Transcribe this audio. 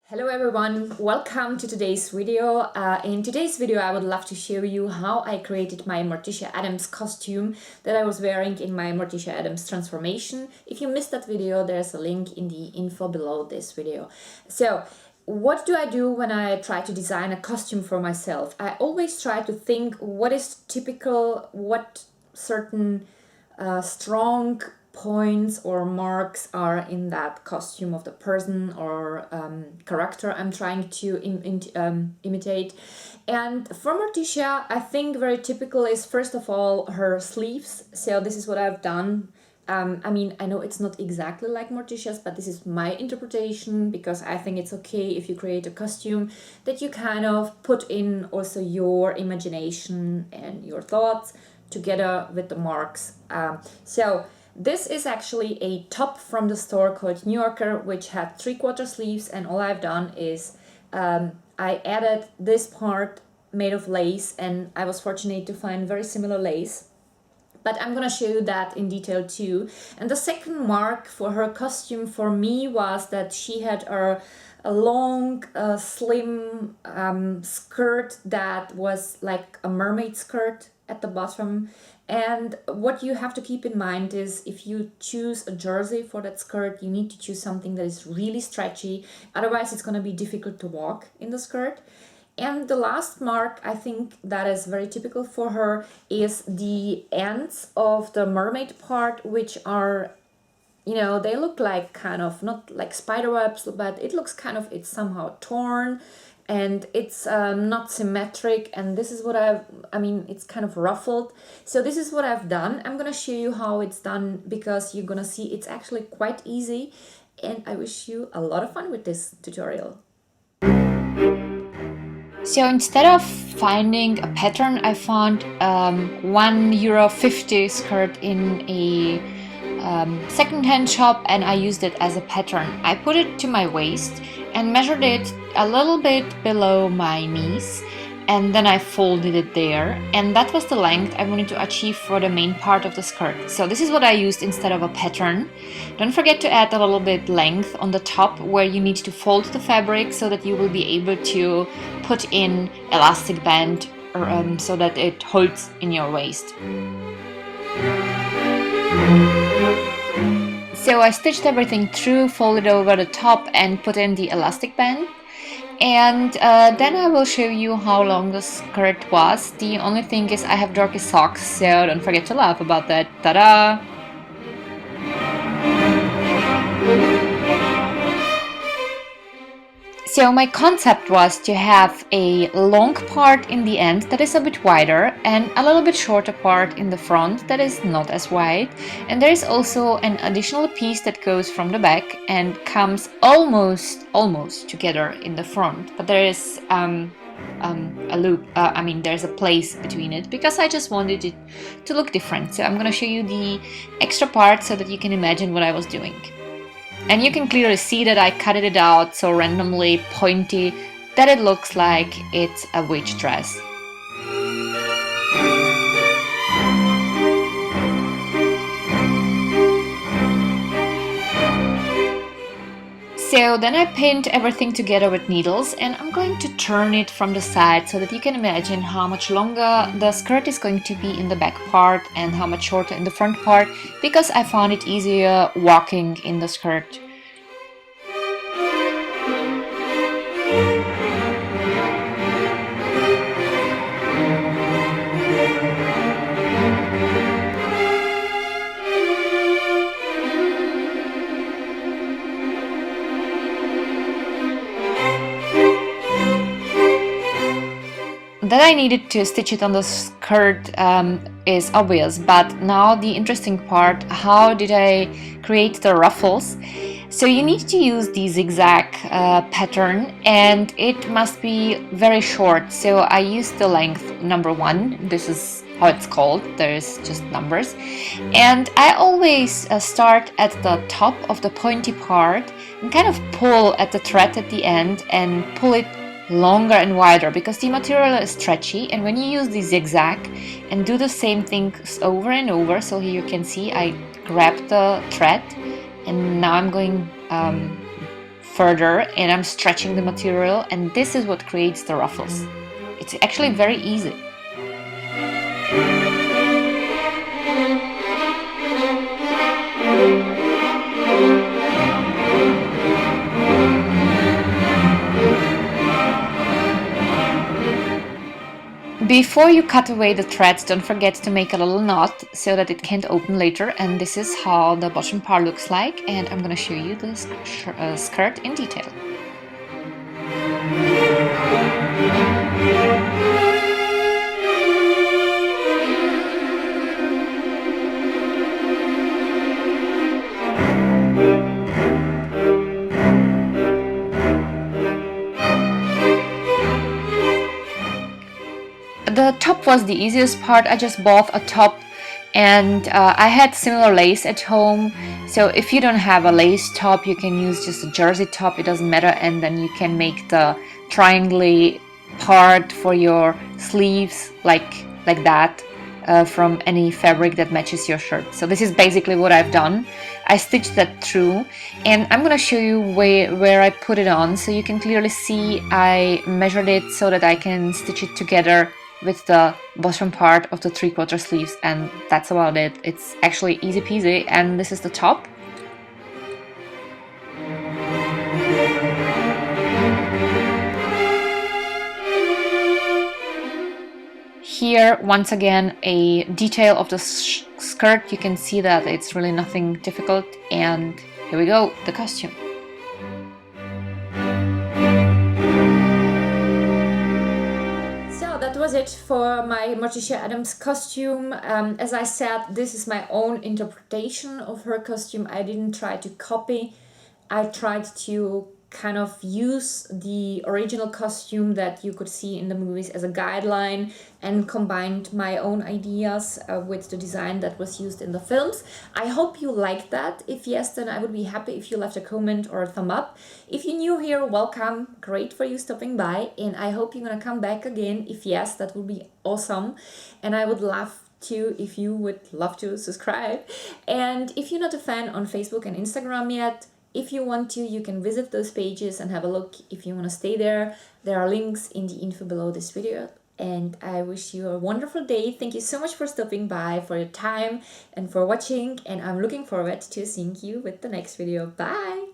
Hello everyone, welcome to today's video. In today's video I would love to show you how I created my Morticia Addams costume that I was wearing in my Morticia Addams transformation. If you missed that video, there's a link in the info below this video. So what do I do when I try to design a costume for myself? I always try to think what is typical, what certain strong points or marks are in that costume of the person or character I'm trying to imitate. And for Morticia, I think very typical is first of all her sleeves. So this is what I've done. I mean, I know it's not exactly like Morticia's, but this is my interpretation because I think it's okay if you create a costume that you kind of put in also your imagination and your thoughts together with the marks. So this is actually a top from the store called New Yorker, which had 3/4 sleeves, and all I've done is I added this part made of lace, and I was fortunate to find very similar lace. But I'm gonna show you that in detail too. And the second mark for her costume for me was that she had a long, slim skirt that was like a mermaid skirt at the bottom. And what you have to keep in mind is if you choose a jersey for that skirt, you need to choose something that is really stretchy. Otherwise, it's going to be difficult to walk in the skirt. And the last mark, I think that is very typical for her, is the ends of the mermaid part, which are, you know, they look like kind of, not like spider webs, but it looks kind of, it's somehow torn and it's not symmetric, and this is what I mean, it's kind of ruffled. So this is what I've done. I'm gonna show you how it's done because you're gonna see it's actually quite easy, and I wish you a lot of fun with this tutorial. So instead of finding a pattern, I found €1.50 skirt in a second-hand shop, and I used it as a pattern. I put it to my waist and measured it a little bit below my knees, and then I folded it there, and that was the length I wanted to achieve for the main part of the skirt. So this is what I used instead of a pattern. Don't forget to add a little bit length on the top where you need to fold the fabric so that you will be able to put in elastic band so that it holds in your waist. So I stitched everything through, folded over the top and put in the elastic band. And then I will show you how long the skirt was. The only thing is I have dorky socks, so don't forget to laugh about that. Ta-da! So my concept was to have a long part in the end that is a bit wider and a little bit shorter part in the front that is not as wide. And there is also an additional piece that goes from the back and comes almost together in the front. But there is a loop, there's a place between it because I just wanted it to look different. So I'm gonna show you the extra part so that you can imagine what I was doing. And you can clearly see that I cut it out so randomly pointy that it looks like it's a witch dress. So then I pinned everything together with needles, and I'm going to turn it from the side so that you can imagine how much longer the skirt is going to be in the back part and how much shorter in the front part, because I found it easier walking in the skirt. That I needed to stitch it on the skirt is obvious, but now the interesting part, how did I create the ruffles? So you need to use the zigzag pattern, and it must be very short. So I used the length number 1, this is how it's called, there's just numbers. And I always start at the top of the pointy part and kind of pull at the thread at the end and pull it longer and wider because the material is stretchy, and when you use the zigzag and do the same things over and over, so here you can see I grab the thread and now I'm going further and I'm stretching the material, and this is what creates the ruffles. It's actually very easy. Before you cut away the threads, don't forget to make a little knot so that it can't open later, and this is how the bottom part looks like, and I'm gonna show you the skirt in detail. The top was the easiest part. I just bought a top, and I had similar lace at home, so if you don't have a lace top you can use just a jersey top, it doesn't matter, and then you can make the triangle part for your sleeves like that from any fabric that matches your shirt. So this is basically what I've done. I stitched that through, and I'm gonna show you where I put it on so you can clearly see I measured it so that I can stitch it together with the bottom part of the 3/4 sleeves, and that's about it. It's actually easy peasy, and this is the top. Here, once again, a detail of the skirt. You can see that it's really nothing difficult, and here we go, the costume. That was it for my Morticia Addams costume. As I said, this is my own interpretation of her costume. I didn't try to copy. I tried to kind of use the original costume that you could see in the movies as a guideline and combined my own ideas with the design that was used in the films. I hope you liked that. If yes, then I would be happy if you left a comment or a thumb up. If you're new here, welcome. Great for you stopping by, and I hope you're gonna come back again. If yes, that would be awesome, and I would love to if you would love to subscribe. And if you're not a fan on Facebook and Instagram yet, if you want to, you can visit those pages and have a look. If you want to stay there, there are links in the info below this video. And I wish you a wonderful day. Thank you so much for stopping by, for your time, and for watching. And I'm looking forward to seeing you with the next video. Bye!